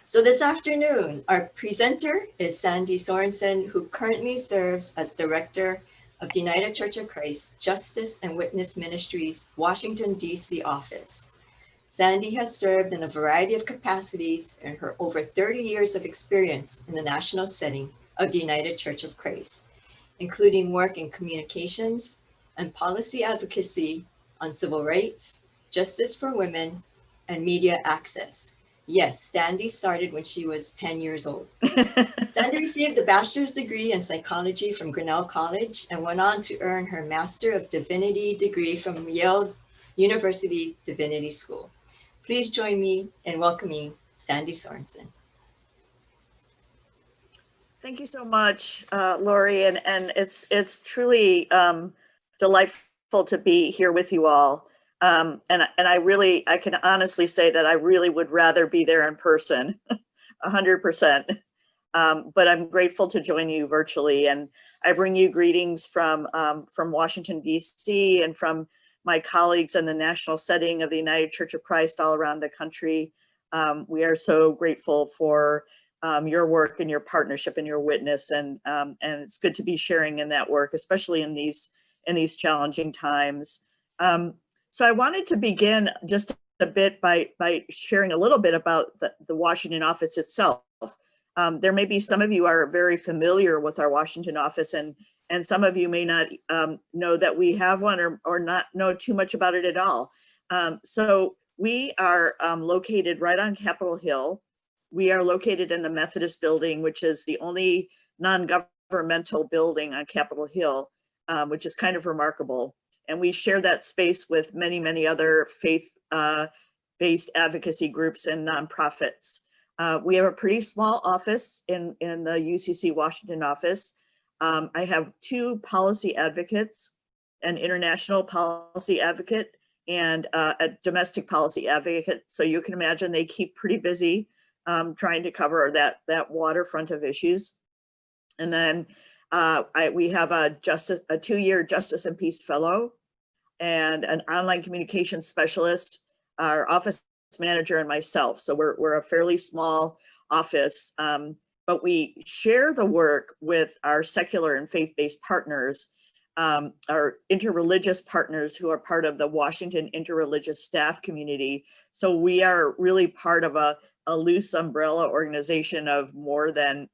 So this afternoon, our presenter is Sandy Sorensen, who currently serves as Director of the United Church of Christ Justice and Witness Ministries, Washington, D.C. office. Sandy has served in a variety of capacities in her over 30 years of experience in the national setting of the United Church of Christ, including work in communications and policy advocacy on civil rights, justice for women, and media access. Yes, Sandy started when she was 10 years old. Sandy received a bachelor's degree in psychology from Grinnell College and went on to earn her Master of Divinity degree from Yale University Divinity School. Please join me in welcoming Sandy Sorensen. Thank you so much, Lori, and it's truly delightful to be here with you all. And I can honestly say that I really would rather be there in person, 100%. But I'm grateful to join you virtually, and I bring you greetings from Washington, D.C., and from my colleagues in the national setting of the United Church of Christ all around the country. We are so grateful for your work and your partnership and your witness, and it's good to be sharing in that work, especially in these challenging times. So I wanted to begin just a bit by sharing a little bit about the Washington office itself. There may be some of you are very familiar with our Washington office, and some of you may not know that we have one or not know too much about it at all. So we are located right on Capitol Hill. We are located in the Methodist building, which is the only non-governmental building on Capitol Hill, which is kind of remarkable. And we share that space with many, many other faith-based advocacy groups and nonprofits. We have a pretty small office in the UCC Washington office. I have 2 policy advocates, an international policy advocate and a domestic policy advocate. So you can imagine they keep pretty busy trying to cover that waterfront of issues. And then we have a 2-year Justice and Peace Fellow and an online communications specialist, our office manager, and myself. So we're a fairly small office, but we share the work with our secular and faith-based partners, our interreligious partners who are part of the Washington Interreligious Staff Community. So we are really part of a loose umbrella organization of more than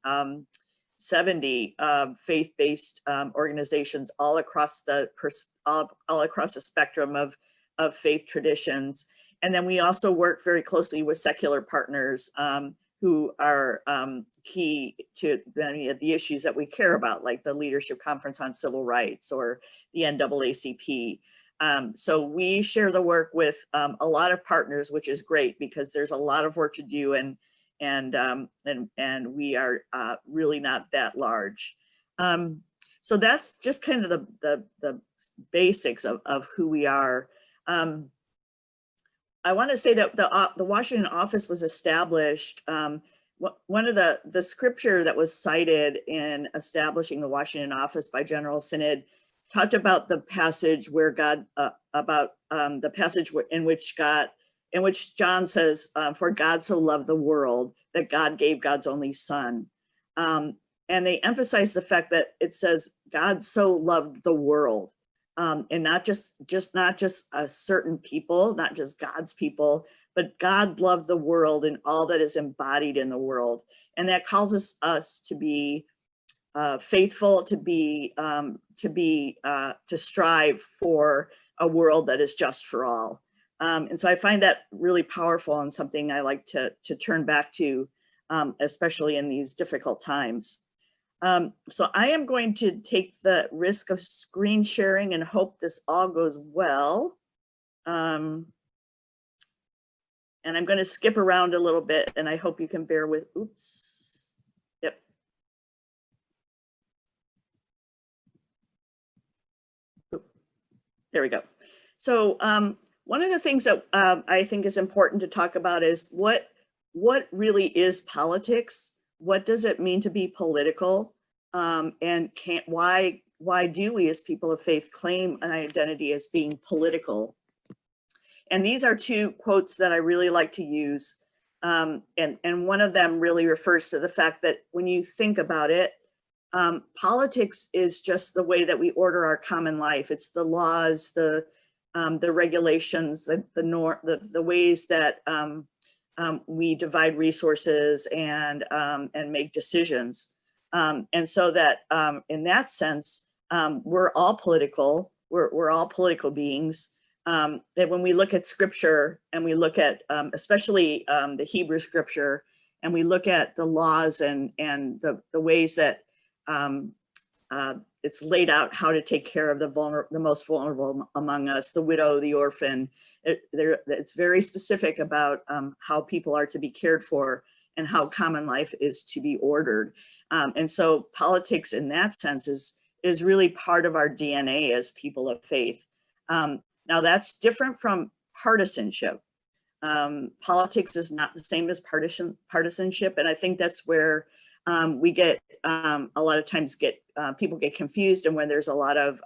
70 faith-based organizations all across the spectrum of faith traditions. And then we also work very closely with secular partners who are key to many of the issues that we care about, like the Leadership Conference on Civil Rights or the NAACP. So we share the work with a lot of partners, which is great because there's a lot of work to do, and we are really not that large. So that's just kind of the basics of who we are. I want to say that the Washington office was established. One of the scripture that was cited in establishing the Washington office by General Synod talked about the passage where the passage in which John says, "For God so loved the world that God gave God's only Son," and they emphasize the fact that it says God so loved the world. And not just a certain people, not just God's people, but God loved the world and all that is embodied in the world. And that calls us to be faithful, to strive for a world that is just for all. And so I find that really powerful and something I like to turn back to, especially in these difficult times. So I am going to take the risk of screen sharing and hope this all goes well. And I'm going to skip around a little bit, and I hope you can bear with, oops. Yep. There we go. So one of the things that I think is important to talk about is what really is politics? What does it mean to be political? And why do we as people of faith claim an identity as being political? And these are 2 quotes that I really like to use. And one of them really refers to the fact that when you think about it, politics is just the way that we order our common life. It's the laws, the regulations, the ways that we divide resources and make decisions. And so that in that sense, we're all political. We're all political beings. That when we look at scripture and we look at especially the Hebrew scripture, and we look at the laws and the ways that it's laid out how to take care of the most vulnerable among us, the widow, the orphan. It's very specific about how people are to be cared for and how common life is to be ordered. And so politics in that sense is really part of our DNA as people of faith. Now that's different from partisanship. Politics is not the same as partisanship, and I think that's where we get a lot of times people get confused, and when there's a lot of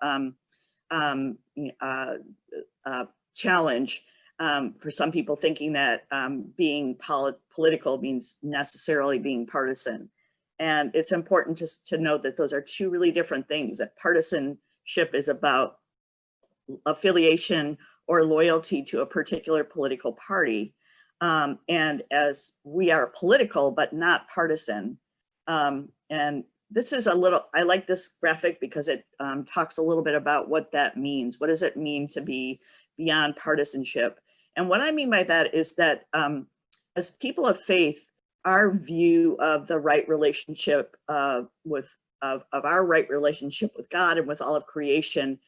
challenge for some people thinking that being political means necessarily being partisan. And it's important just to note that those are two really different things. That partisanship is about affiliation or loyalty to a particular political party. And as we are political, but not partisan. And this is I like this graphic because it talks a little bit about what that means. What does it mean to be beyond partisanship? And what I mean by that is that as people of faith, our view of the right relationship of our right relationship with God and with all of creation,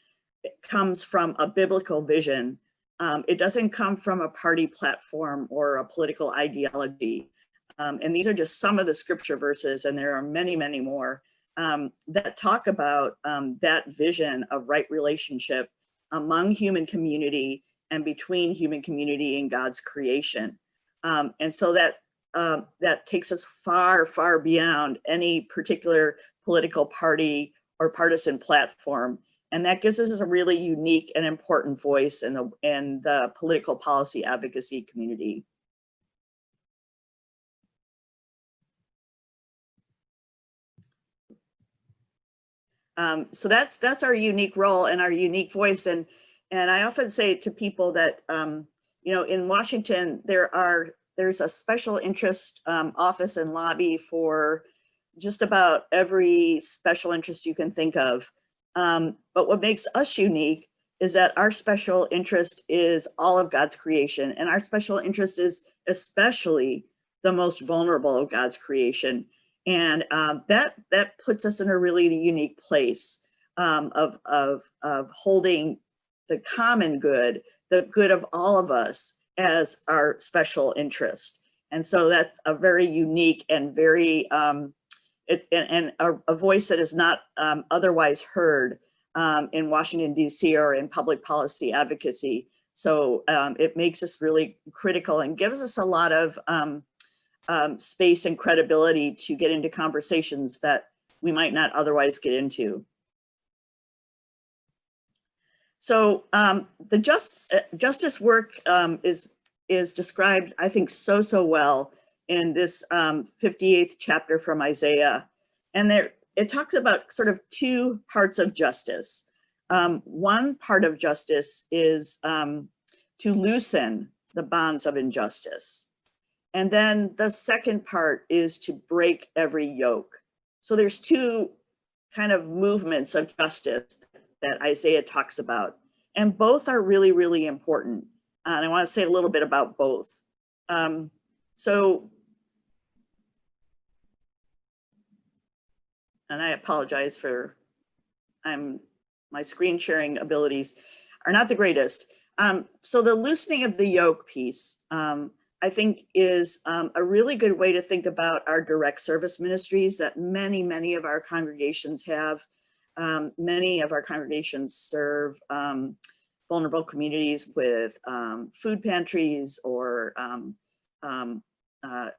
it comes from a biblical vision. It doesn't come from a party platform or a political ideology. And these are just some of the scripture verses, and there are many, many more that talk about that vision of right relationship among human community and between human community and God's creation. And so that takes us far, far beyond any particular political party or partisan platform. And that gives us a really unique and important voice in the political policy advocacy community. So that's our unique role and our unique voice. And I often say to people that, in Washington, there's a special interest office and lobby for just about every special interest you can think of. But what makes us unique is that our special interest is all of God's creation, and our special interest is especially the most vulnerable of God's creation. And that puts us in a really unique place of holding the common good, the good of all of us, as our special interest. And so that's a very unique and very a voice that is not otherwise heard in Washington, D.C. or in public policy advocacy. So it makes us really critical and gives us a lot of space and credibility to get into conversations that we might not otherwise get into. So the justice work is described, I think, so well in this 58th chapter from Isaiah. And it talks about sort of two parts of justice. One part of justice is to loosen the bonds of injustice. And then the second part is to break every yoke. So there's two kind of movements of justice that Isaiah talks about. And both are really, really important. And I want to say a little bit about both. And I apologize for, my screen sharing abilities are not the greatest. So the loosening of the yoke piece, I think is a really good way to think about our direct service ministries that many, many of our congregations have. Many of our congregations serve vulnerable communities with food pantries or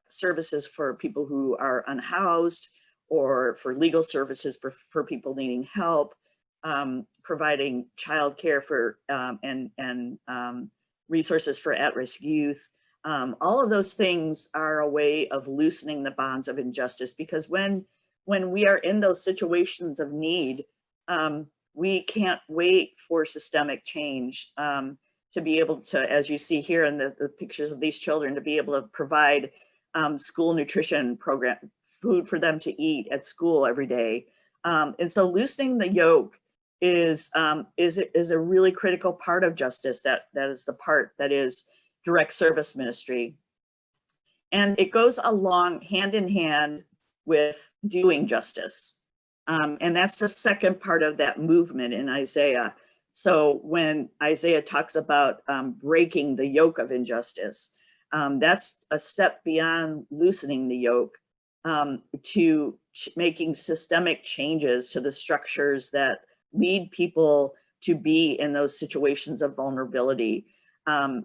services for people who are unhoused, or for legal services for people needing help, providing childcare for and resources for at-risk youth. All of those things are a way of loosening the bonds of injustice, because when we are in those situations of need, we can't wait for systemic change to be able to, as you see here in the pictures of these children, to be able to provide school nutrition program, food for them to eat at school every day. And so loosening the yoke is a really critical part of justice. That is the part that is direct service ministry. And it goes along hand in hand with doing justice. And that's the second part of that movement in Isaiah. So when Isaiah talks about breaking the yoke of injustice, that's a step beyond loosening the yoke to making systemic changes to the structures that lead people to be in those situations of vulnerability.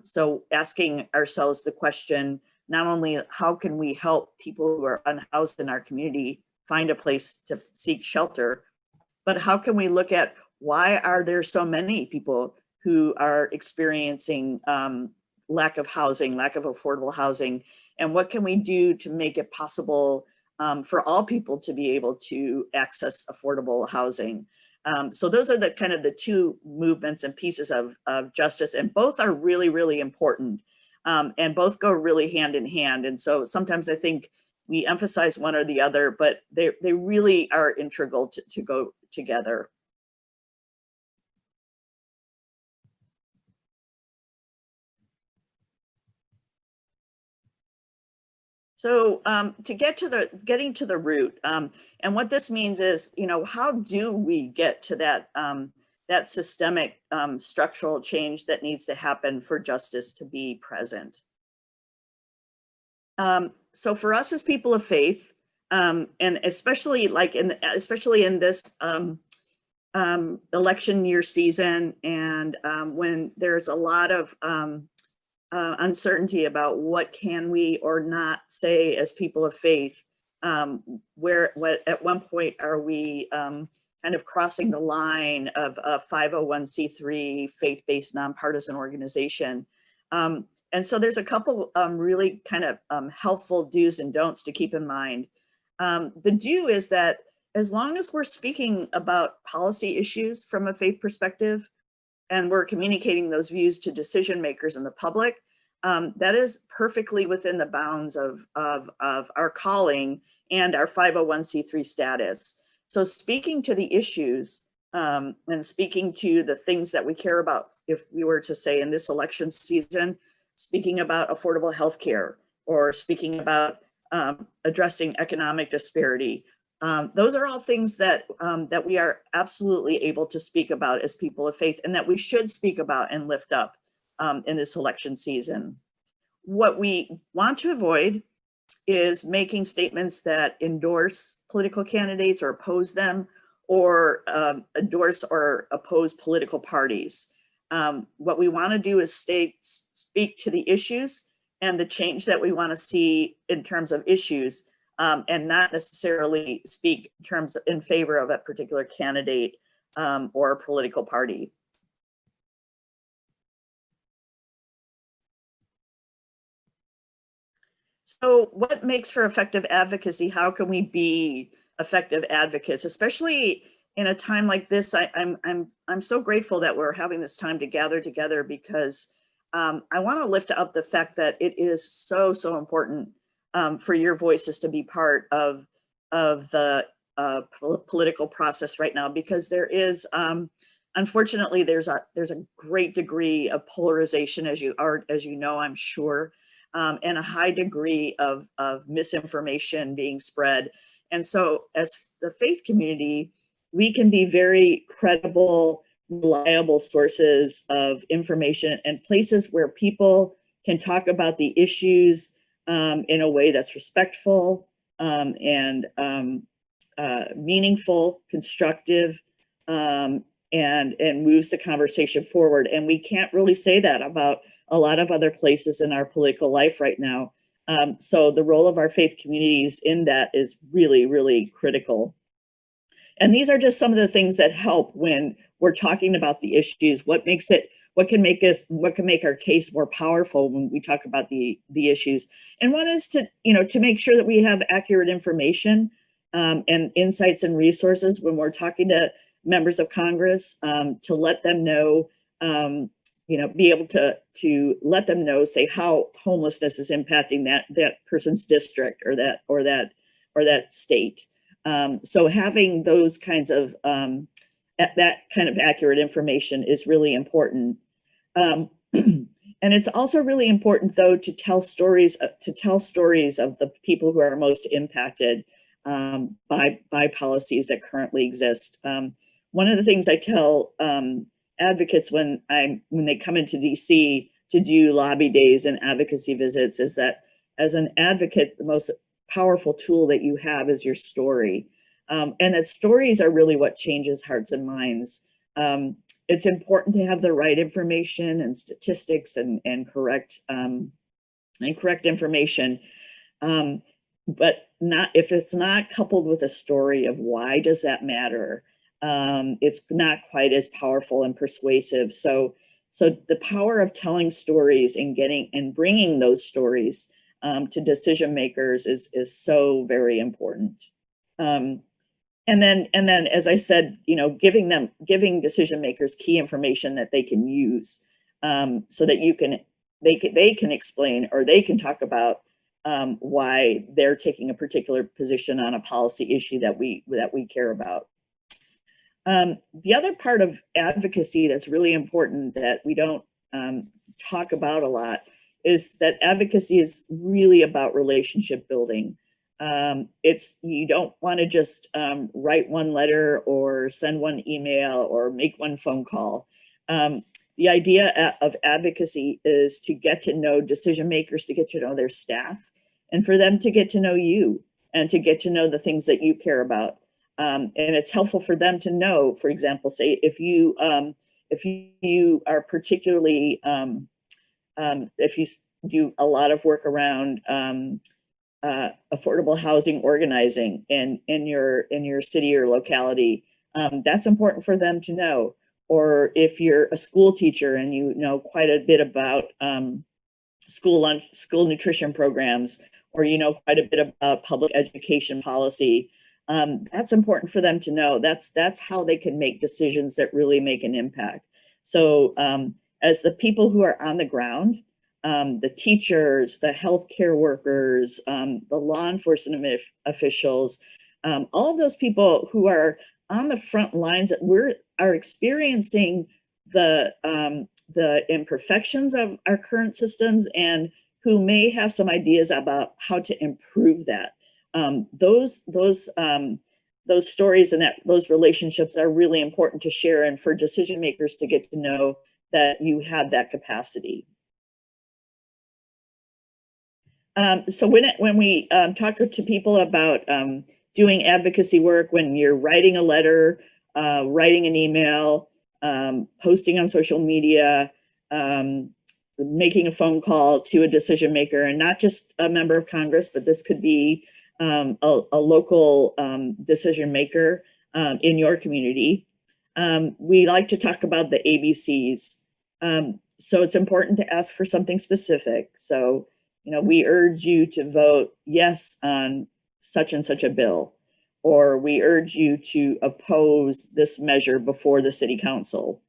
So asking ourselves the question, not only how can we help people who are unhoused in our community find a place to seek shelter, but how can we look at why are there so many people who are experiencing lack of housing, lack of affordable housing, and what can we do to make it possible for all people to be able to access affordable housing? So those are the kind of the two movements and pieces of justice, and both are really, really important, and both go really hand in hand. And so sometimes I think we emphasize one or the other, but they really are integral to go together. So to getting to the root, and what this means is, how do we get to that that systemic structural change that needs to happen for justice to be present? So for us as people of faith, and especially in this election year season, and when there's a lot of uncertainty about what can we or not say as people of faith, at one point are we kind of crossing the line of a 501c3 faith-based nonpartisan organization. And so there's a couple really kind of helpful do's and don'ts to keep in mind. The do is that as long as we're speaking about policy issues from a faith perspective, and we're communicating those views to decision makers in the public, that is perfectly within the bounds of our calling and our 501c3 status. So speaking to the issues and speaking to the things that we care about, if we were to say in this election season, speaking about affordable health care, or speaking about addressing economic disparity, those are all things that that we are absolutely able to speak about as people of faith, and that we should speak about and lift up in this election season. What we want to avoid is making statements that endorse political candidates or oppose them, or endorse or oppose political parties. What we want to do is speak to the issues and the change that we want to see in terms of issues, and not necessarily speak in favor of a particular candidate or a political party. So what makes for effective advocacy? How can we be effective advocates, especially in a time like this? I'm so grateful that we're having this time to gather together, because I want to lift up the fact that it is so important for your voices to be part of the political process right now, because there is unfortunately there's a great degree of polarization, as you know, I'm sure, and a high degree of misinformation being spread. And so as the faith community, we can be very credible, reliable sources of information, and places where people can talk about the issues in a way that's respectful and meaningful, constructive, and moves the conversation forward. And we can't really say that about a lot of other places in our political life right now. So the role of our faith communities in that is really, really critical. And these are just some of the things that help when we're talking about the issues. What makes what can make our case more powerful when we talk about the issues. And one is to, to make sure that we have accurate information and insights and resources when we're talking to members of Congress, to let them know, be able to let them know, say, how homelessness is impacting that person's district or that state. So having those kinds of that kind of accurate information is really important. And it's also really important, though, to tell stories of the people who are most impacted by policies that currently exist. One of the things I tell advocates when they come into DC to do lobby days and advocacy visits is that as an advocate, the most powerful tool that you have is your story. And that stories are really what changes hearts and minds. It's important to have the right information and statistics and correct information. But not if it's not coupled with a story of why does that matter, it's not quite as powerful and persuasive. So the power of telling stories and bringing those stories to decision makers is so very important. And then, as I said, giving decision makers key information that they can use, so that they can explain or they can talk about why they're taking a particular position on a policy issue that we care about. The other part of advocacy that's really important that we don't talk about a lot is that advocacy is really about relationship building. You don't want to just write one letter or send one email or make one phone call. The idea of advocacy is to get to know decision makers, to get to know their staff, and for them to get to know you and to get to know the things that you care about. And it's helpful for them to know, for example, say if you are particularly if you do a lot of work around affordable housing organizing in your city or locality, that's important for them to know. Or if you're a school teacher and you know quite a bit about school nutrition programs, or you know quite a bit about public education policy, that's important for them to know. That's how they can make decisions that really make an impact. So as the people who are on the ground, the teachers, the healthcare workers, the law enforcement officials, all of those people who are on the front lines that are experiencing the imperfections of our current systems and who may have some ideas about how to improve that. Those stories and those relationships are really important to share and for decision makers to get to know that you have that capacity. So when we talk to people about doing advocacy work, when you're writing a letter, writing an email, posting on social media, making a phone call to a decision maker, and not just a member of Congress, but this could be a local decision maker in your community. We like to talk about the ABCs. So it's important to ask for something specific. So, we urge you to vote yes on such and such a bill, or we urge you to oppose this measure before the city council.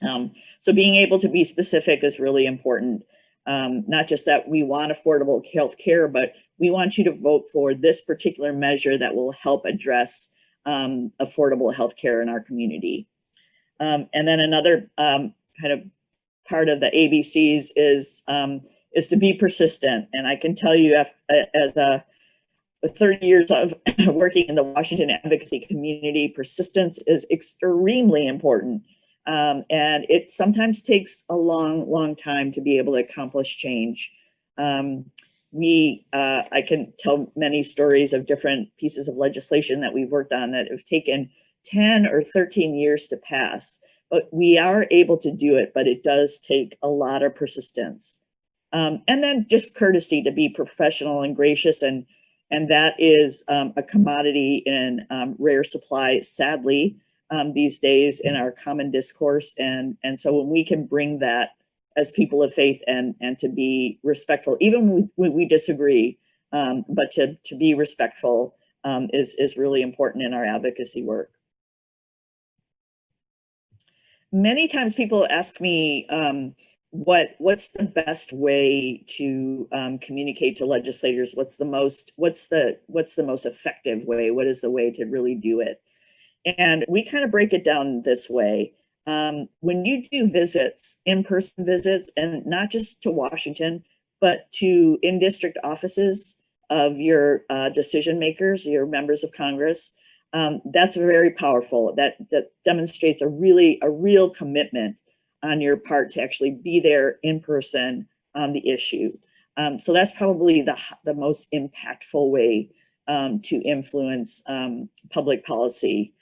So being able to be specific is really important. Not just that we want affordable health care, but we want you to vote for this particular measure that will help address affordable health care in our community. And then another kind of part of the ABCs is to be persistent. And I can tell you, as 30 years of working in the Washington advocacy community, persistence is extremely important. And it sometimes takes a long time to be able to accomplish change. I can tell many stories of different pieces of legislation that we've worked on that have taken 10 or 13 years to pass, but we are able to do it, but it does take a lot of persistence. And then just courtesy, to be professional and gracious, and that is a commodity in rare supply, sadly. these days in our common discourse. And so when we can bring that as people of faith and to be respectful, even when we disagree, but to be respectful is really important in our advocacy work. Many times people ask me, what's the best way to communicate to legislators? What's the most effective way? What is the way to really do it? And we kind of break it down this way. When you do visits, in-person visits, and not just to Washington, but to in-district offices of your decision makers, your members of Congress, that's very powerful. That demonstrates a real commitment on your part to actually be there in person on the issue. So that's probably the most impactful way to influence public policy.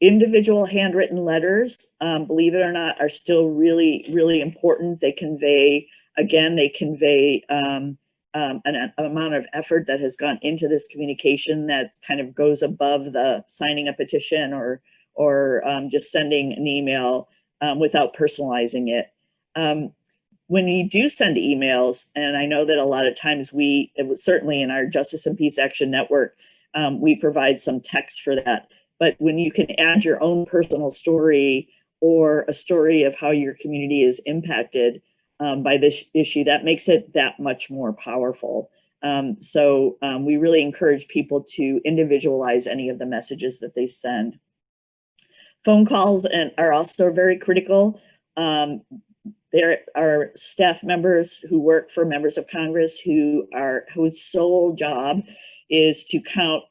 Individual handwritten letters, believe it or not, are still really important. They convey an amount of effort that has gone into this communication that kind of goes above the signing a petition or just sending an email without personalizing it. When you do send emails, and I know that a lot of times it was certainly in our Justice and Peace Action Network, we provide some text for that. But when you can add your own personal story or a story of how your community is impacted by this issue, that makes it that much more powerful. So we really encourage people to individualize any of the messages that they send. Phone calls are also very critical. There are staff members who work for members of Congress whose sole job is to count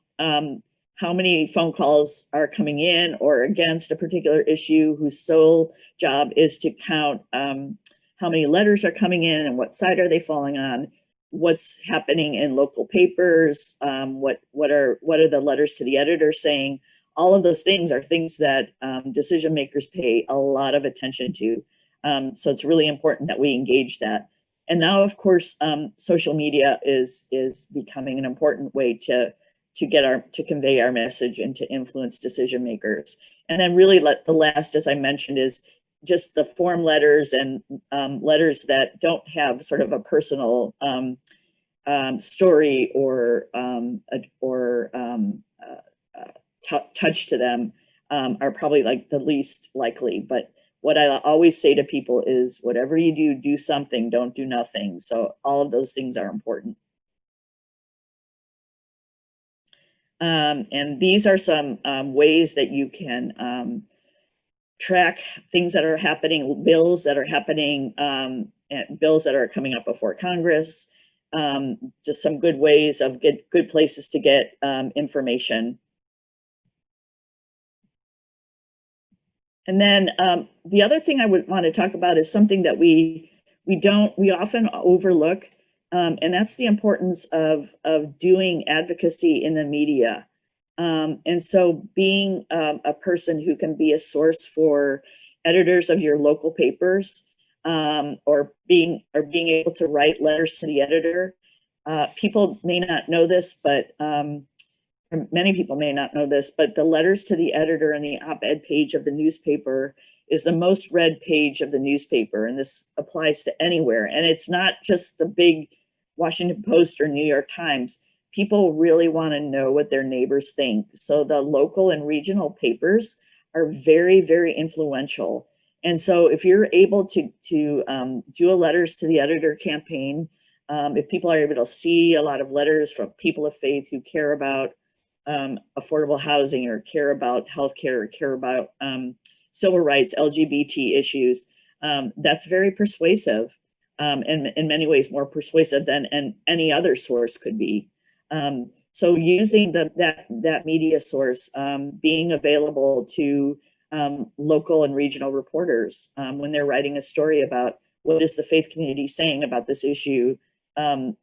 how many phone calls are coming in or against a particular issue, whose sole job is to count how many letters are coming in and what side are they falling on, what's happening in local papers, what are the letters to the editor saying. All of those things are things that decision makers pay a lot of attention to. So it's really important that we engage that. And now, of course, social media is becoming an important way to convey our message and to influence decision makers. And then really the last, as I mentioned, is just the form letters and letters that don't have sort of a personal story or touch to them are probably like the least likely. But what I always say to people is, whatever you do, do something, don't do nothing. So all of those things are important. And these are some ways that you can track things that are happening, bills that are happening, and bills that are coming up before Congress. Just some good ways of good places to get information. And then the other thing I would want to talk about is something that we often overlook. And that's the importance of doing advocacy in the media. And so being a person who can be a source for editors of your local papers, or being able to write letters to the editor. People may not know this, but many people may not know this, but the letters to the editor and the op-ed page of the newspaper is the most read page of the newspaper. And this applies to anywhere. And it's not just the big Washington Post or New York Times. People really want to know what their neighbors think. So the local and regional papers are very, very influential. And so if you're able to do a letters to the editor campaign, if people are able to see a lot of letters from people of faith who care about affordable housing or care about healthcare or care about civil rights, LGBT issues, that's very persuasive, and in many ways more persuasive than any other source could be. So using that media source, being available to local and regional reporters when they're writing a story about what is the faith community saying about this issue,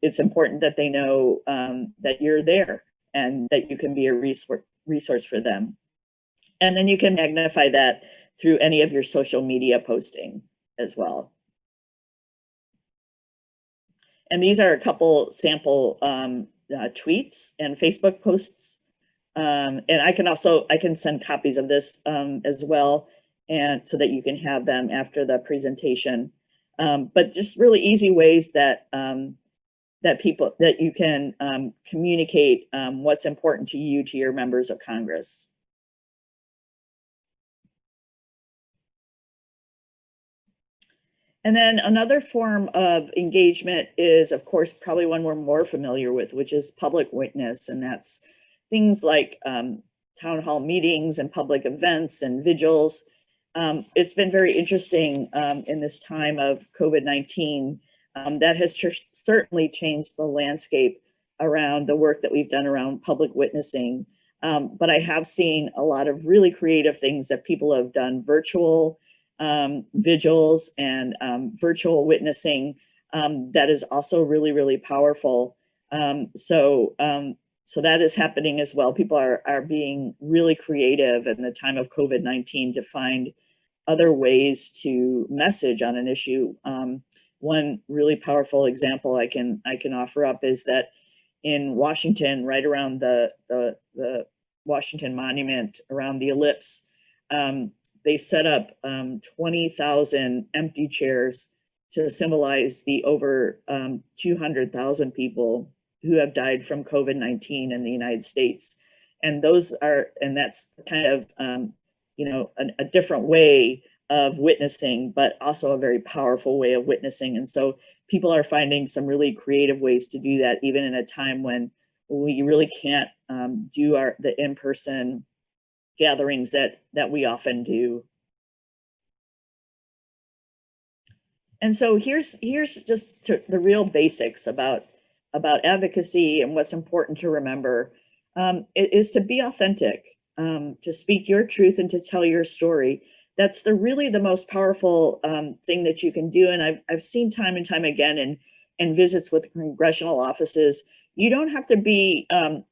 it's important that they know that you're there and that you can be a resource for them. And then you can magnify that through any of your social media posting as well. And these are a couple sample tweets and Facebook posts And I can send copies of this as well, and so that you can have them after the presentation. But just really easy ways that that you can communicate what's important to you to your members of Congress. And then another form of engagement is, of course, probably one we're more familiar with, which is public witness. And that's things like town hall meetings and public events and vigils. It's been very interesting in this time of COVID-19. That has certainly changed the landscape around the work that we've done around public witnessing. But I have seen a lot of really creative things that people have done, virtual vigils and virtual witnessing, that is also really, really powerful. So that is happening as well. People are being really creative in the time of COVID-19 to find other ways to message on an issue. One really powerful example I can offer up is that in Washington, right around the Washington Monument, around the ellipse, they set up 20,000 empty chairs to symbolize the over 200,000 people who have died from COVID-19 in the United States. And that's kind of, a different way of witnessing, but also a very powerful way of witnessing. And so people are finding some really creative ways to do that, even in a time when we really can't do the in-person gatherings that we often do. And so here's just the real basics about advocacy and what's important to remember. It is to be authentic, to speak your truth and to tell your story. That's really the most powerful thing that you can do. And I've seen time and time again in visits with congressional offices, you don't have to be a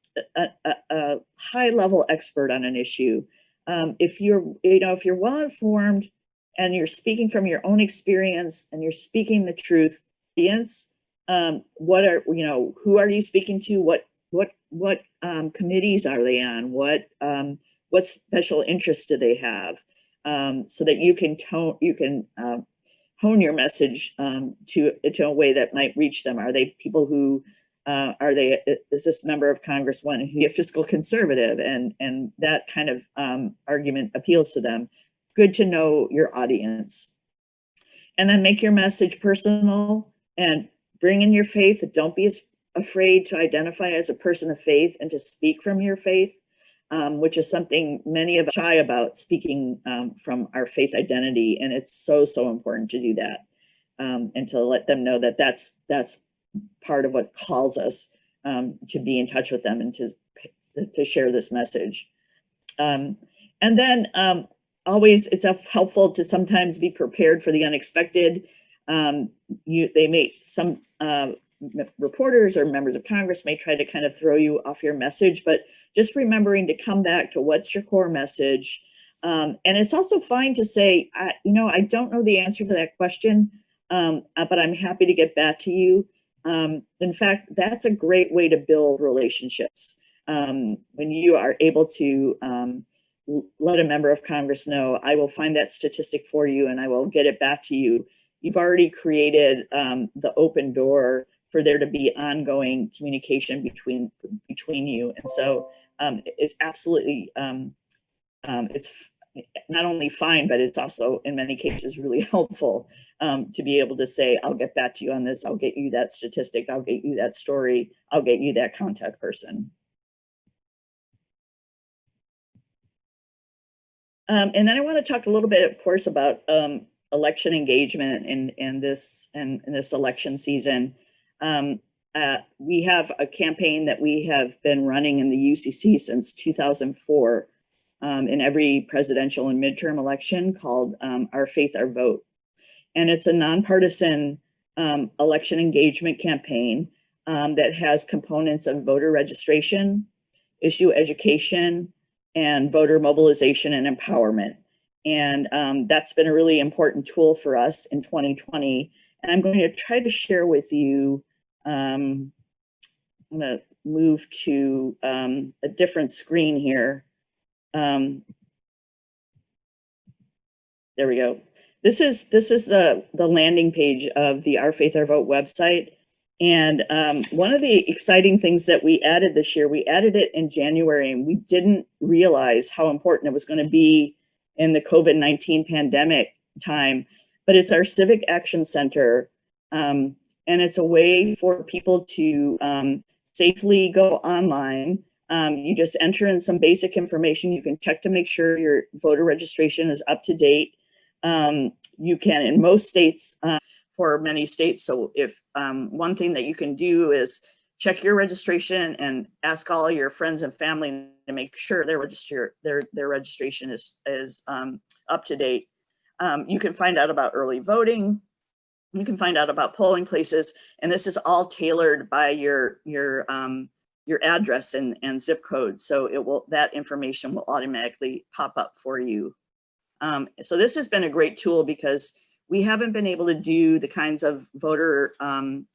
high-level expert on an issue. If you're well-informed and you're speaking from your own experience and you're speaking the truth, who are you speaking to? What committees are they on? What special interests do they have? So that you can hone your message to a way that might reach them. Are they people who is this member of Congress one who be a fiscal conservative, and that kind of argument appeals to them? Good to know your audience. And then make your message personal and bring in your faith. Don't be afraid to identify as a person of faith and to speak from your faith, which is something many of us shy about, speaking from our faith identity. And it's so important to do that, and to let them know that that's part of what calls us to be in touch with them and to share this message. And then always, it's helpful to sometimes be prepared for the unexpected. Some reporters or members of Congress may try to kind of throw you off your message, but just remembering to come back to what's your core message. And it's also fine to say, I don't know the answer to that question, but I'm happy to get back to you. In fact, that's a great way to build relationships. When you are able to let a member of Congress know, I will find that statistic for you and I will get it back to you. You've already created the open door for there to be ongoing communication between you. And so it's absolutely, it's not only fine, but it's also in many cases really helpful to be able to say, I'll get back to you on this. I'll get you that statistic. I'll get you that story. I'll get you that contact person. And then I want to talk a little bit, of course, about election engagement in this election season. We have a campaign that we have been running in the UCC since 2004 in every presidential and midterm election, called Our Faith, Our Vote. And it's a nonpartisan election engagement campaign that has components of voter registration, issue education, and voter mobilization and empowerment. And that's been a really important tool for us in 2020. And I'm going to try to share with you, I'm going to move to a different screen here. There we go. This is the landing page of the Our Faith, Our Vote website. And one of the exciting things that we added this year, we added it in January, and we didn't realize how important it was going to be in the COVID-19 pandemic time, but it's our Civic Action Center. And it's a way for people to safely go online. You just enter in some basic information. You can check to make sure your voter registration is up to date. You can, in most states, for many states. So if one thing that you can do is check your registration and ask all your friends and family to make sure their registration is up to date. You can find out about early voting. You can find out about polling places, and this is all tailored by your address and zip code. So that information will automatically pop up for you. So this has been a great tool because we haven't been able to do the kinds of voter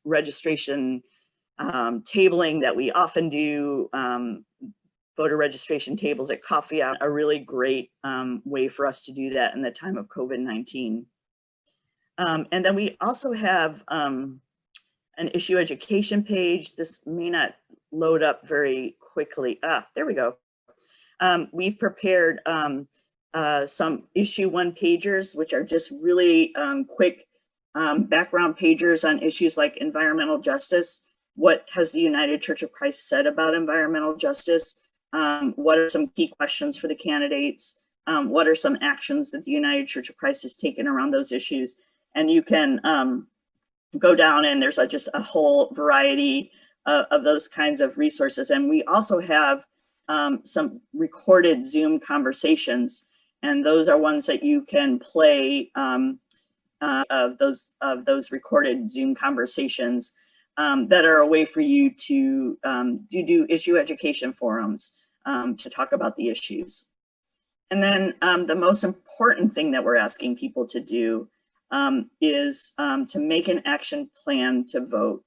registration tabling that we often do. Voter registration tables at coffee are a really great way for us to do that in the time of COVID-19. And then we also have an issue education page. This may not load up very quickly. There we go. We've prepared some issue 1 pagers, which are just really quick background pagers on issues like environmental justice. What has the United Church of Christ said about environmental justice? What are some key questions for the candidates? What are some actions that the United Church of Christ has taken around those issues? And you can go down, and there's just a whole variety of those kinds of resources. And we also have some recorded Zoom conversations, and those are ones that you can play of those recorded Zoom conversations that are a way for you to do issue education forums to talk about the issues. And then the most important thing that we're asking people to do is to make an action plan to vote.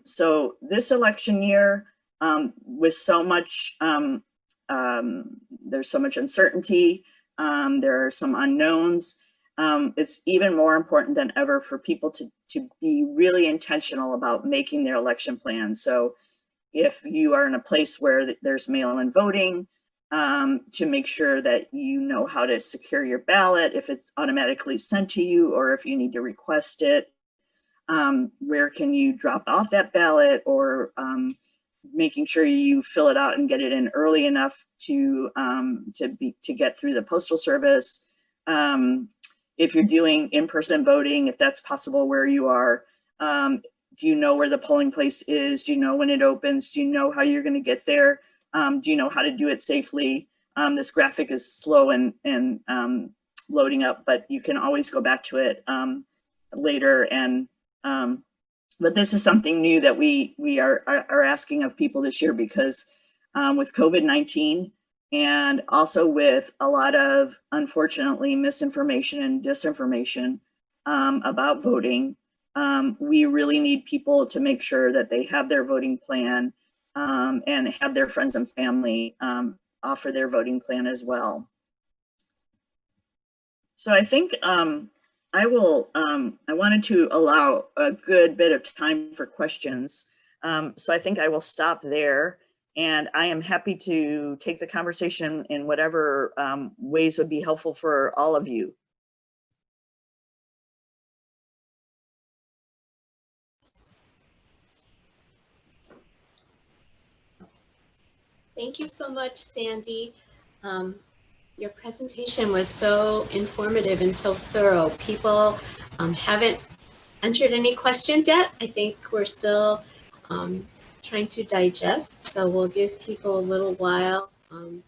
So this election year, with so much, there's so much uncertainty, there are some unknowns, it's even more important than ever for people to be really intentional about making their election plan. So if you are in a place where there's mail-in voting, to make sure that you know how to secure your ballot, if it's automatically sent to you or if you need to request it, where can you drop off that ballot, or making sure you fill it out and get it in early enough to get through the postal service. If you're doing in-person voting, if that's possible where you are, do you know where the polling place is? Do you know when it opens? Do you know how you're going to get there? Do you know how to do it safely? This graphic is slow and loading up, but you can always go back to it later. And but this is something new that we are asking of people this year, because with COVID-19 and also with a lot of, unfortunately, misinformation and disinformation about voting, we really need people to make sure that they have their voting plan and have their friends and family offer their voting plan as well. So I think I wanted to allow a good bit of time for questions. So I think I will stop there, and I am happy to take the conversation in whatever ways would be helpful for all of you. Thank you so much, Sandy. Your presentation was so informative and so thorough. People haven't entered any questions yet. I think we're still trying to digest, so we'll give people a little while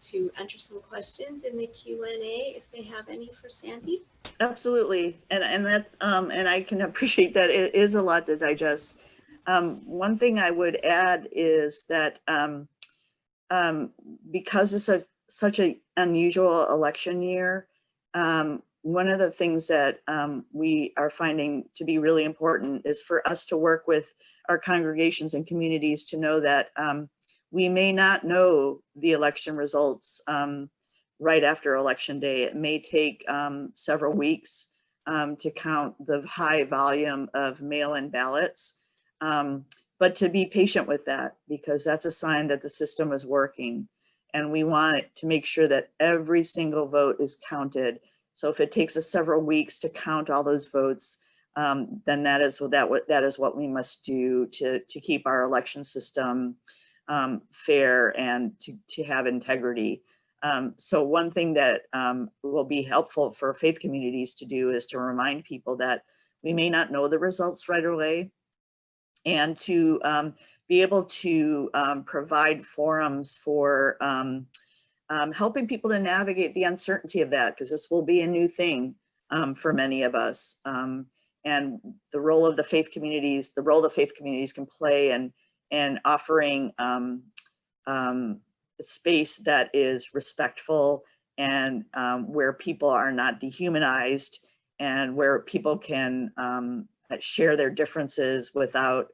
to enter some questions in the Q&A if they have any for Sandy. Absolutely, and that's and I can appreciate that it is a lot to digest. One thing I would add is that because it's such an unusual election year, one of the things that we are finding to be really important is for us to work with our congregations and communities to know that we may not know the election results right after Election Day. It may take several weeks to count the high volume of mail-in ballots, but to be patient with that, because that's a sign that the system is working. And we want to make sure that every single vote is counted. So if it takes us several weeks to count all those votes, then that is what we must do to keep our election system fair and to have integrity. So one thing that will be helpful for faith communities to do is to remind people that we may not know the results right away, and to be able to provide forums for helping people to navigate the uncertainty of that, because this will be a new thing for many of us. And the role the faith communities can play in offering space that is respectful, and where people are not dehumanized, and where people can share their differences without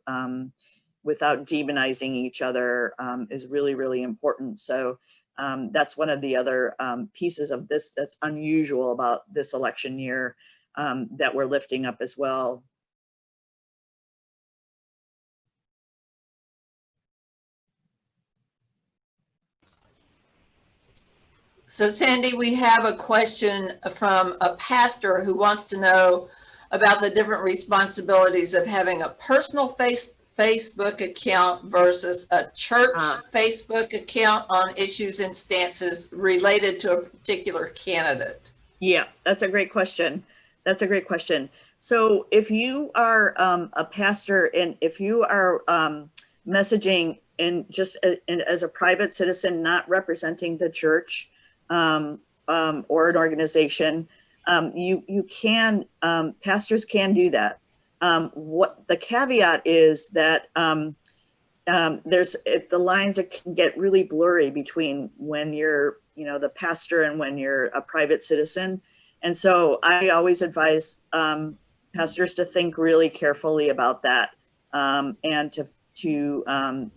demonizing each other is really, really important. So that's one of the other pieces of this that's unusual about this election year that we're lifting up as well. So Sandy, we have a question from a pastor who wants to know about the different responsibilities of having a personal Facebook account versus a church Facebook account on issues and stances related to a particular candidate. Yeah, that's a great question. That's a great question. So if you are a pastor, and if you are messaging in just as a private citizen, not representing the church or an organization, you can, pastors can do that. What the caveat is that the lines can get really blurry between when you're, the pastor and when you're a private citizen. And so I always advise pastors to think really carefully about that, and to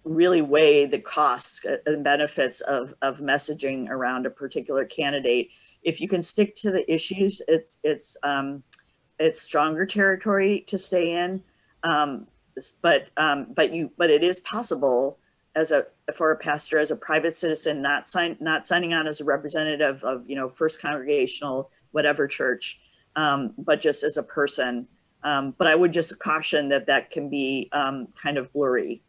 really weigh the costs and benefits of messaging around a particular candidate. If you can stick to the issues, it's stronger territory to stay in, but it is possible for a pastor, as a private citizen, not signing on as a representative of First Congregational whatever church, but just as a person. But I would just caution that can be kind of blurry.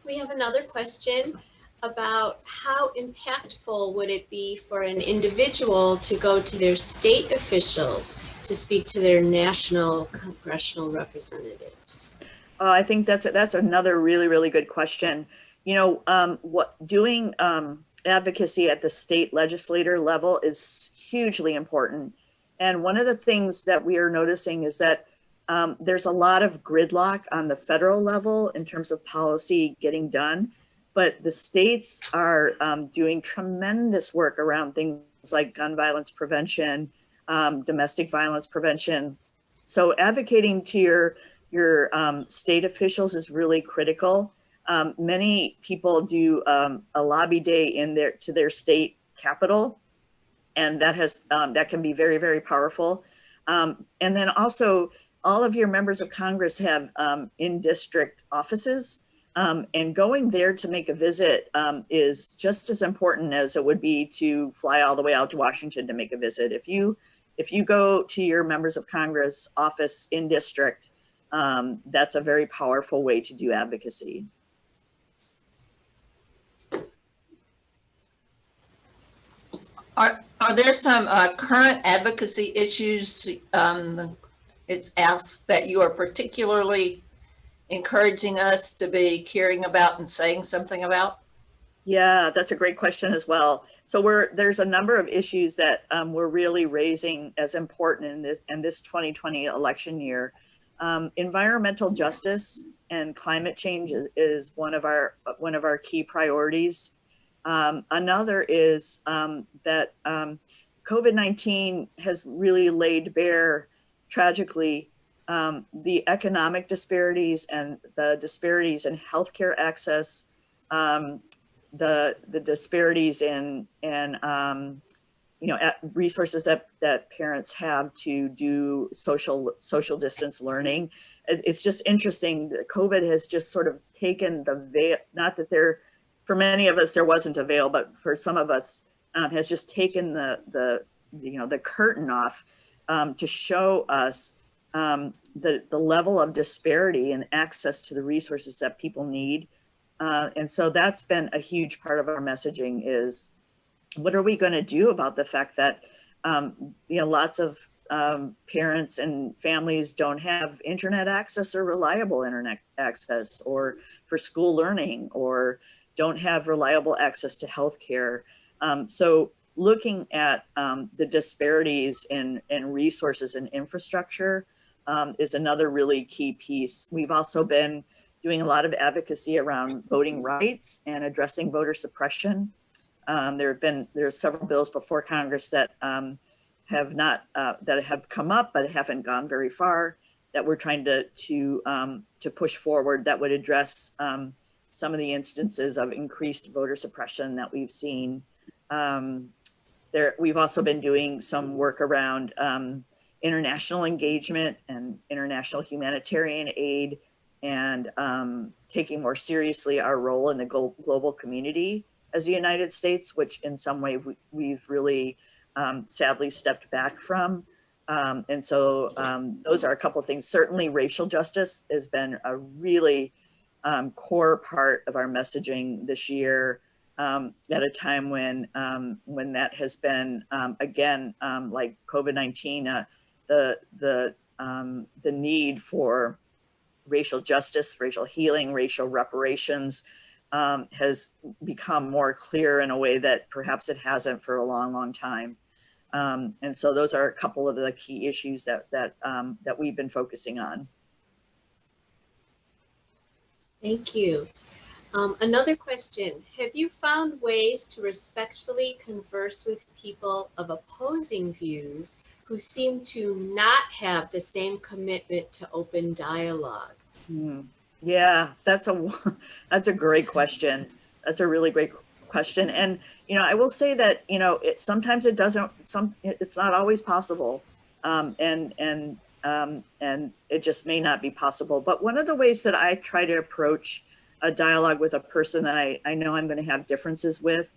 We have another question about how impactful would it be for an individual to go to their state officials to speak to their national congressional representatives? I think that's another really, really good question. Doing advocacy at the state legislator level is hugely important. And one of the things that we are noticing is that there's a lot of gridlock on the federal level in terms of policy getting done, but the states are doing tremendous work around things like gun violence prevention, domestic violence prevention. So advocating to your state officials is really critical. Many people do a lobby day to their state capital, and that can be very, very powerful. And then also, all of your members of Congress have in-district offices, and going there to make a visit is just as important as it would be to fly all the way out to Washington to make a visit. If you go to your members of Congress office in district, that's a very powerful way to do advocacy. Are there some current advocacy issues it's asked that you are particularly encouraging us to be caring about and saying something about? Yeah, that's a great question as well. So there's a number of issues that we're really raising as important in this 2020 election year. Environmental justice and climate change is one of our key priorities. Another is that COVID-19 has really laid bare, tragically, the economic disparities and the disparities in healthcare access, the disparities in resources that parents have to do social distance learning. It's just interesting that COVID has just sort of taken the veil, not that for many of us there wasn't a veil, but for some of us has just taken the curtain off to show us the level of disparity and access to the resources that people need. And so that's been a huge part of our messaging is, what are we going to do about the fact that lots of parents and families don't have internet access or reliable internet access, or for school learning, or don't have reliable access to healthcare. So looking at the disparities in resources and infrastructure is another really key piece. We've also been doing a lot of advocacy around voting rights and addressing voter suppression. There's several bills before Congress that have come up but haven't gone very far, that we're trying to push forward, that would address some of the instances of increased voter suppression that we've seen. We've also been doing some work around international engagement and international humanitarian aid, and taking more seriously our role in the global community as the United States, which in some way we've really sadly stepped back from. And so those are a couple of things. Certainly racial justice has been a really core part of our messaging this year, at a time when that has been, again, like COVID-19, the need for racial justice, racial healing, racial reparations has become more clear in a way that perhaps it hasn't for a long, long time. And so those are a couple of the key issues that we've been focusing on. Thank you. Another question, have you found ways to respectfully converse with people of opposing views who seem to not have the same commitment to open dialogue? Yeah, that's a great question. That's a really great question. And, I will say that, sometimes it's not always possible. And it just may not be possible. But one of the ways that I try to approach a dialogue with a person that I know I'm going to have differences with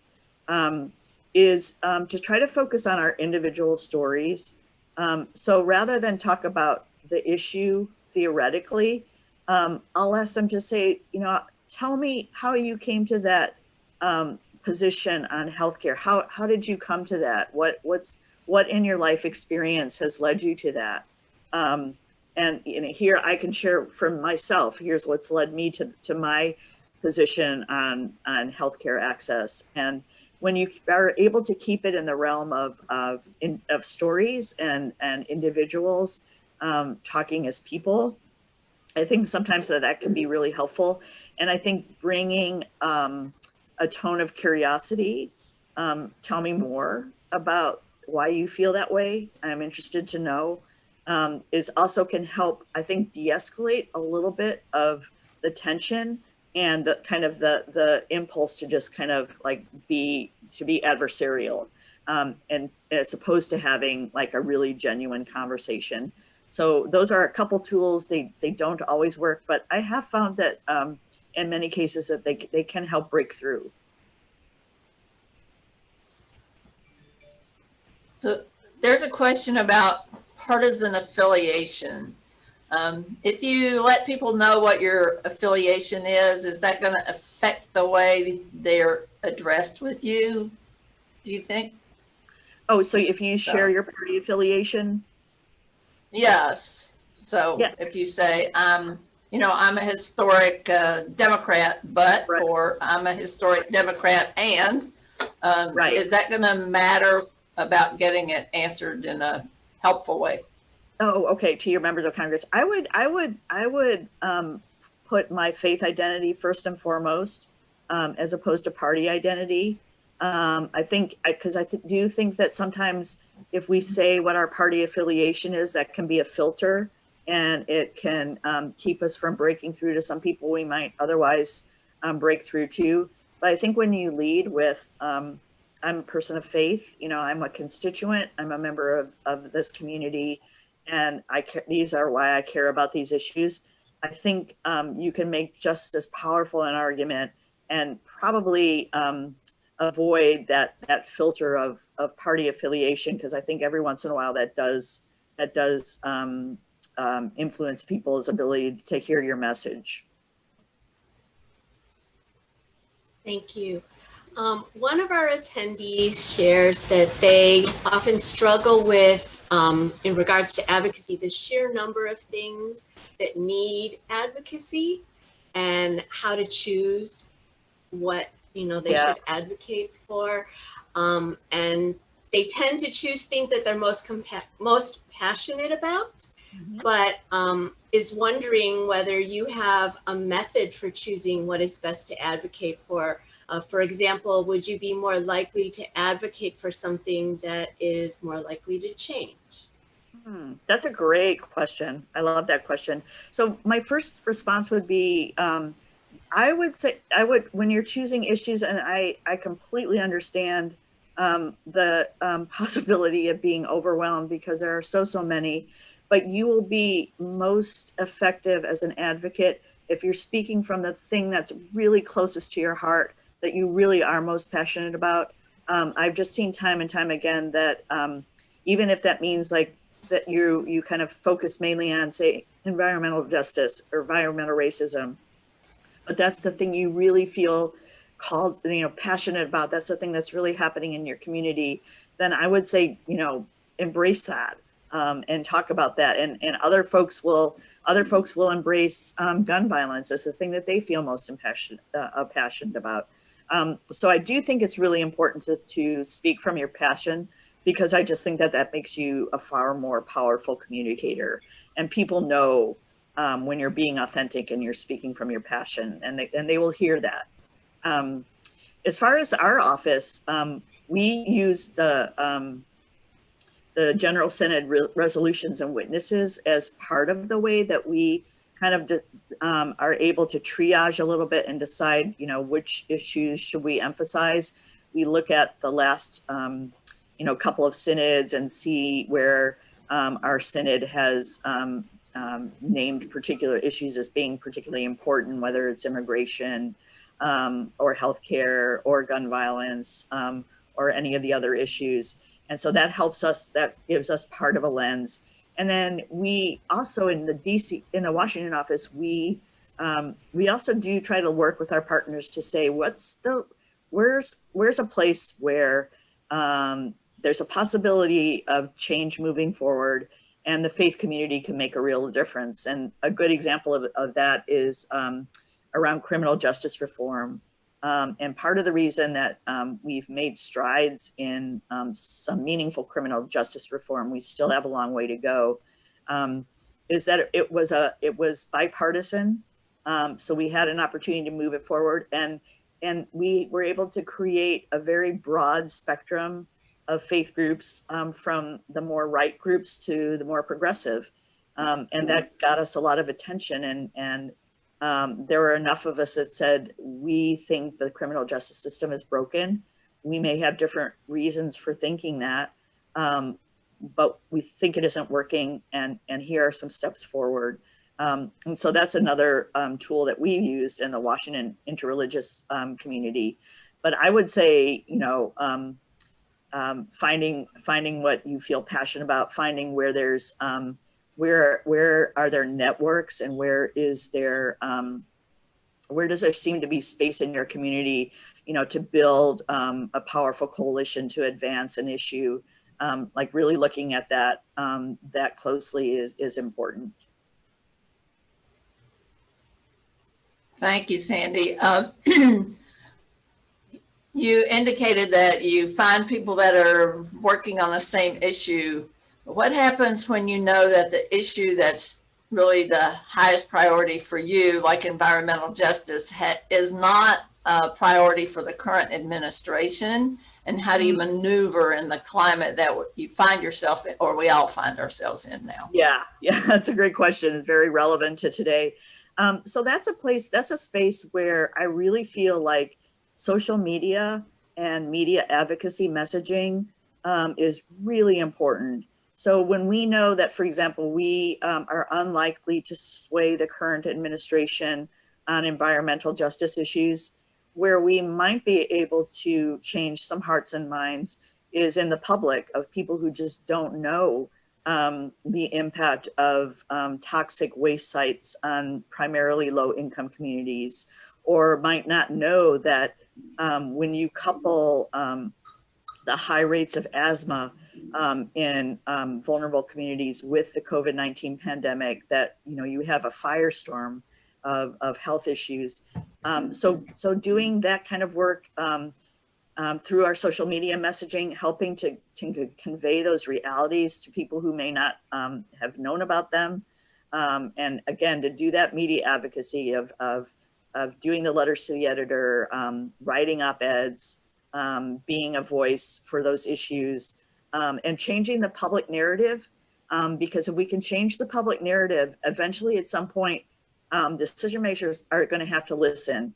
is to try to focus on our individual stories. So rather than talk about the issue theoretically, I'll ask them to say, tell me how you came to that position on healthcare. How did you come to that? What in your life experience has led you to that? And here I can share from myself. Here's what's led me to my position on healthcare access. And when you are able to keep it in the realm of stories and individuals talking as people, I think sometimes that can be really helpful. And I think bringing a tone of curiosity, tell me more about why you feel that way, I'm interested to know, is also can help, I think, de-escalate a little bit of the tension and the kind of the impulse to just kind of like be adversarial, and as opposed to having like a really genuine conversation. So those are a couple tools. They don't always work, but I have found that in many cases that they can help break through. So there's a question about partisan affiliation. If you let people know what your affiliation is that going to affect the way they're addressed with you, do you think? Oh, so if you share your party affiliation? Yes. So yeah. If you say, I'm a historic Democrat, but, right, or I'm a historic Democrat and, right, is that going to matter about getting it answered in a helpful way? Oh, okay. To your members of Congress, I would put my faith identity first and foremost, as opposed to party identity. I think, because I do think that sometimes if we say what our party affiliation is, that can be a filter, and it can keep us from breaking through to some people we might otherwise break through to. But I think when you lead with, I'm a person of faith, you know, I'm a constituent, I'm a member of this community, and these are why I care about these issues. I think you can make just as powerful an argument and probably avoid that filter of party affiliation, because I think every once in a while that does influence people's ability to hear your message. Thank you. One of our attendees shares that they often struggle with, in regards to advocacy, the sheer number of things that need advocacy and how to choose what, you know, they should advocate for. And they tend to choose things that they're most passionate about, but is wondering whether you have a method for choosing what is best to advocate for. For example, would you be more likely to advocate for something that is more likely to change? That's a great question. I love that question. So my first response would be, I would say, when you're choosing issues, and I completely understand the possibility of being overwhelmed because there are so many, but you will be most effective as an advocate if you're speaking from the thing that's really closest to your heart, that you really are most passionate about. I've just seen time and time again that even if that means like that you kind of focus mainly on, say, environmental justice or environmental racism, but that's the thing you really feel called, you know, passionate about, that's the thing that's really happening in your community, then I would say, you know, embrace that and talk about that. And other folks will embrace gun violence as the thing that they feel most passionate about. So I do think it's really important to speak from your passion, because I just think that makes you a far more powerful communicator, and people know when you're being authentic and you're speaking from your passion, and they will hear that. As far as our office, we use the General Synod resolutions and witnesses as part of the way that we kind of are able to triage a little bit and decide, you know, which issues should we emphasize. We look at the last, you know, couple of synods and see where our synod has named particular issues as being particularly important, whether it's immigration or healthcare or gun violence or any of the other issues. And so that helps us, that gives us part of a lens. And then we also in the Washington office, we also do try to work with our partners to say, where's a place where there's a possibility of change moving forward, and the faith community can make a real difference. And a good example of that is around criminal justice reform. And part of the reason that we've made strides in some meaningful criminal justice reform, we still have a long way to go, is that it was bipartisan. So we had an opportunity to move it forward, and we were able to create a very broad spectrum of faith groups, from the more right groups to the more progressive. And that got us a lot of attention, and there were enough of us that said, we think the criminal justice system is broken. We may have different reasons for thinking that, but we think it isn't working, and here are some steps forward. And so that's another tool that we used in the Washington interreligious community. But I would say, you know, finding what you feel passionate about, finding where there's where are there networks, and where does there seem to be space in your community, you know, to build a powerful coalition to advance an issue. Like really looking at that that closely is important. Thank you, Sandy. You indicated that you find people that are working on the same issue. What happens when you know that the issue that's really the highest priority for you, like environmental justice, is not a priority for the current administration? And how do you maneuver in the climate that you find yourself in, or we all find ourselves in now? Yeah, that's a great question. It's very relevant to today. So that's a space where I really feel like social media and media advocacy messaging is really important. So when we know that, for example, we are unlikely to sway the current administration on environmental justice issues, where we might be able to change some hearts and minds is in the public, of people who just don't know the impact of toxic waste sites on primarily low-income communities, or might not know that when you couple the high rates of asthma in vulnerable communities with the COVID-19 pandemic, that you have a firestorm of health issues. So doing that kind of work through our social media messaging, helping to convey those realities to people who may not have known about them. And again, to do that media advocacy of doing the letters to the editor, writing op-eds, being a voice for those issues, and changing the public narrative. Because if we can change the public narrative, eventually at some point, decision makers are going to have to listen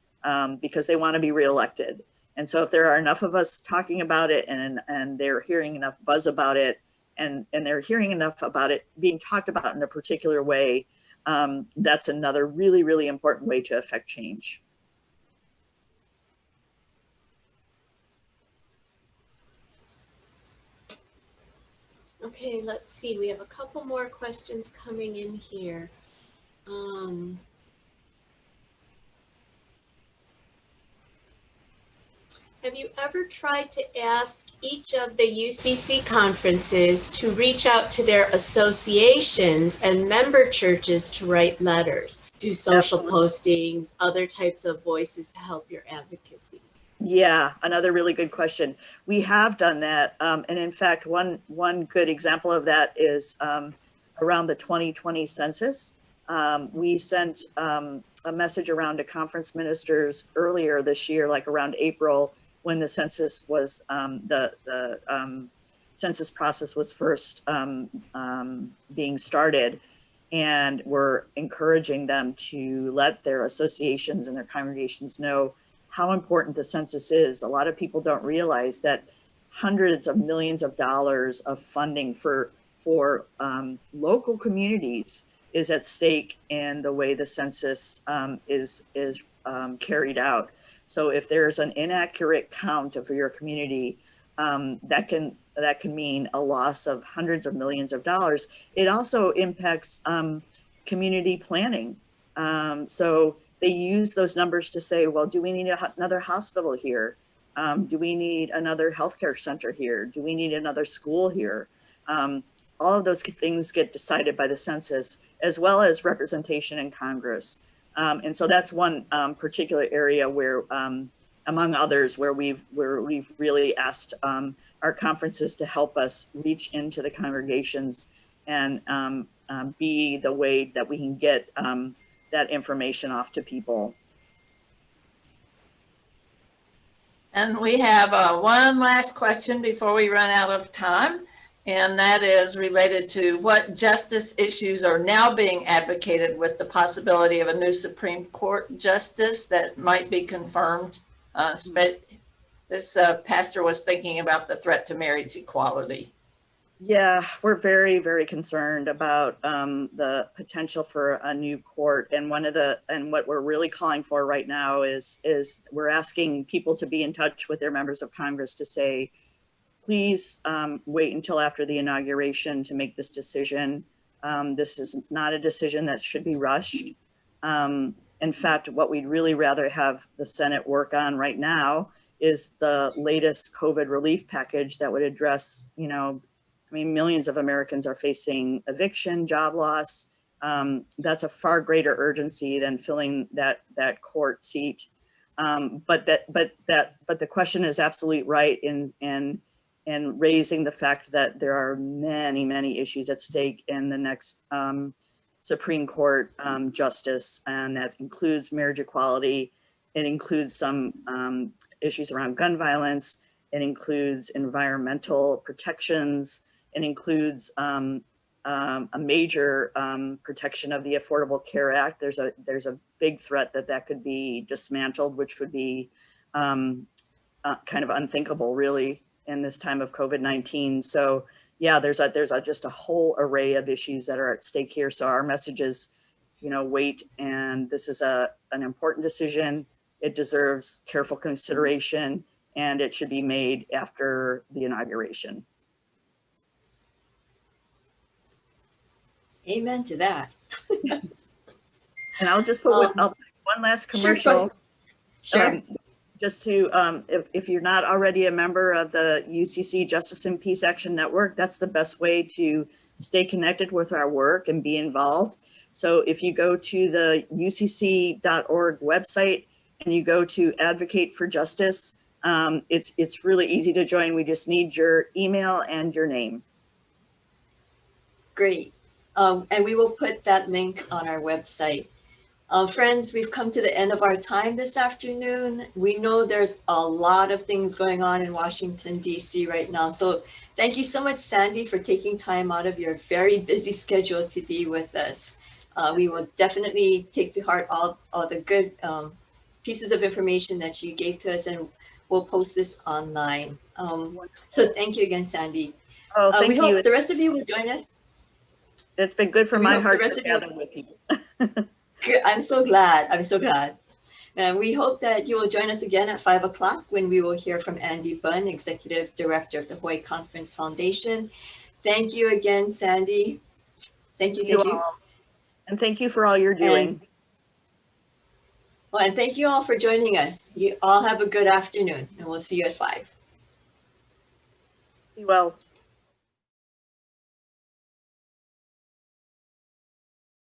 because they want to be reelected. And so if there are enough of us talking about it, and they're hearing enough buzz about it, and they're hearing enough about it being talked about in a particular way, that's another really, really important way to affect change. Okay, let's see. We have a couple more questions coming in here. Have you ever tried to ask each of the UCC conferences to reach out to their associations and member churches to write letters, do social postings, other types of voices to help your advocacy? Yeah, another really good question. We have done that. And in fact, one good example of that is around the 2020 census. We sent a message around to conference ministers earlier this year, like around April, when the census was, the census process was first being started. And we're encouraging them to let their associations and their congregations know how important the census is. A lot of people don't realize that hundreds of millions of dollars of funding for local communities is at stake in the way the census is carried out. So if there's an inaccurate count of your community, that can mean a loss of hundreds of millions of dollars. It also impacts community planning. So they use those numbers to say, well, do we need another hospital here? Do we need another healthcare center here? Do we need another school here? All of those things get decided by the census, as well as representation in Congress. And so that's one particular area where, among others, where we've really asked our conferences to help us reach into the congregations and be the way that we can get that information off to people. And we have one last question before we run out of time, and that is related to what justice issues are now being advocated with the possibility of a new Supreme Court justice that might be confirmed. This pastor was thinking about the threat to marriage equality. Yeah, we're very, very concerned about the potential for a new court. And what we're really calling for right now is we're asking people to be in touch with their members of Congress to say, please wait until after the inauguration to make this decision. This is not a decision that should be rushed. In fact, what we'd really rather have the Senate work on right now is the latest COVID relief package that would address, millions of Americans are facing eviction, job loss. That's a far greater urgency than filling that court seat. But the question is absolutely right in raising the fact that there are many issues at stake in the next Supreme Court justice, and that includes marriage equality. It includes some issues around gun violence. It includes environmental protections. It includes a major protection of the Affordable Care Act. There's a big threat that could be dismantled, which would be kind of unthinkable, really, in this time of COVID-19. So yeah, there's just a whole array of issues that are at stake here. So our message is, wait, and this is an important decision. It deserves careful consideration, and it should be made after the inauguration. Amen to that. And I'll just put one last commercial. Sure. Just to, if you're not already a member of the UCC Justice and Peace Action Network, that's the best way to stay connected with our work and be involved. So if you go to the ucc.org website and you go to Advocate for Justice, it's really easy to join. We just need your email and your name. Great. And we will put that link on our website. Friends, we've come to the end of our time this afternoon. We know there's a lot of things going on in Washington, D.C. right now. So thank you so much, Sandy, for taking time out of your very busy schedule to be with us. We will definitely take to heart all the good pieces of information that you gave to us, and we'll post this online. So thank you again, Sandy. Oh, thank you. We hope the rest of you will join us. It's been good for my heart to gather with you. I'm so glad. I'm so glad. And we hope that you will join us again at 5 o'clock when we will hear from Andy Bunn, Executive Director of the Hawaii Conference Foundation. Thank you again, Sandy. Thank you. All. And thank you for all you're doing. And thank you all for joining us. You all have a good afternoon, and we'll see you at 5. Be well.